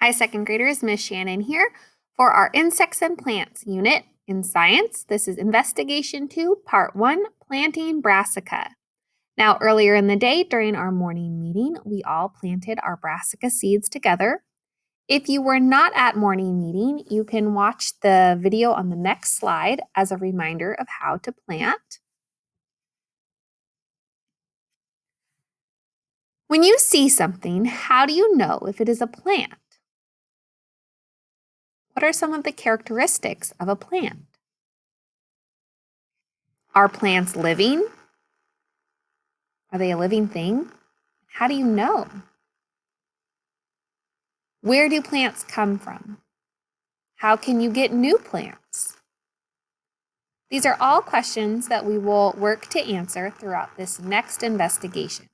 Hi, second graders, Miss Shannon here for our Insects and Plants unit in science. This is Investigation 2, Part 1, Planting Brassica. Now, earlier in the day during our morning meeting, we all planted our brassica seeds together. If you were not at morning meeting, you can watch the video on the next slide as a reminder of how to plant. When you see something, how do you know if it is a plant? What are some of the characteristics of a plant? Are plants living? Are they a living thing? How do you know? Where do plants come from? How can you get new plants? These are all questions that we will work to answer throughout this next investigation.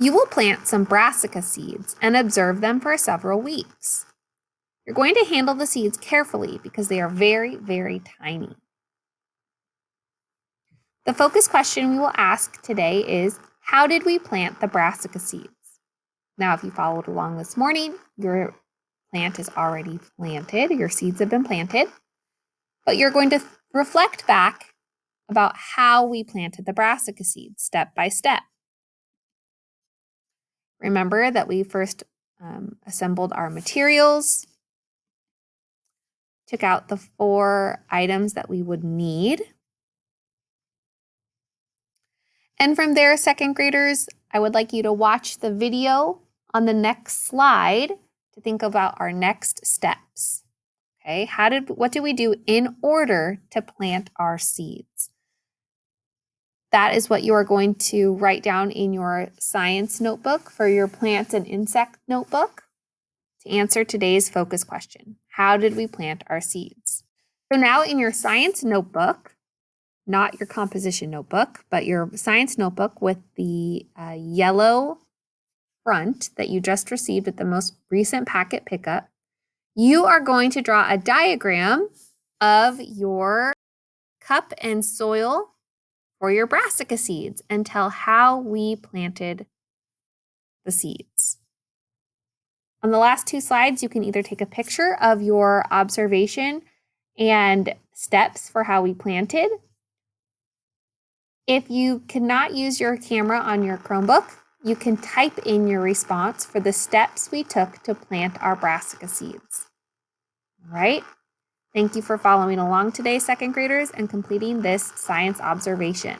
You will plant some brassica seeds and observe them for several weeks. You're going to handle the seeds carefully because they are very, very tiny. The focus question we will ask today is, how did we plant the brassica seeds? Now, if you followed along this morning, your plant is already planted, your seeds have been planted, but you're going to reflect back about how we planted the brassica seeds step by step. Remember that we first assembled our materials, took out the 4 items that we would need. And from there, second graders, I would like you to watch the video on the next slide to think about our next steps. Okay, what do we do in order to plant our seeds? That is what you are going to write down in your science notebook for your plants and insect notebook to answer today's focus question. How did we plant our seeds? So now in your science notebook, not your composition notebook, but your science notebook with the yellow front that you just received at the most recent packet pickup, you are going to draw a diagram of your cup and soil for your brassica seeds and tell how we planted the seeds. On the last 2 slides, you can either take a picture of your observation and steps for how we planted. If you cannot use your camera on your Chromebook, you can type in your response for the steps we took to plant our brassica seeds. All right? Thank you for following along today, second graders, and completing this science observation.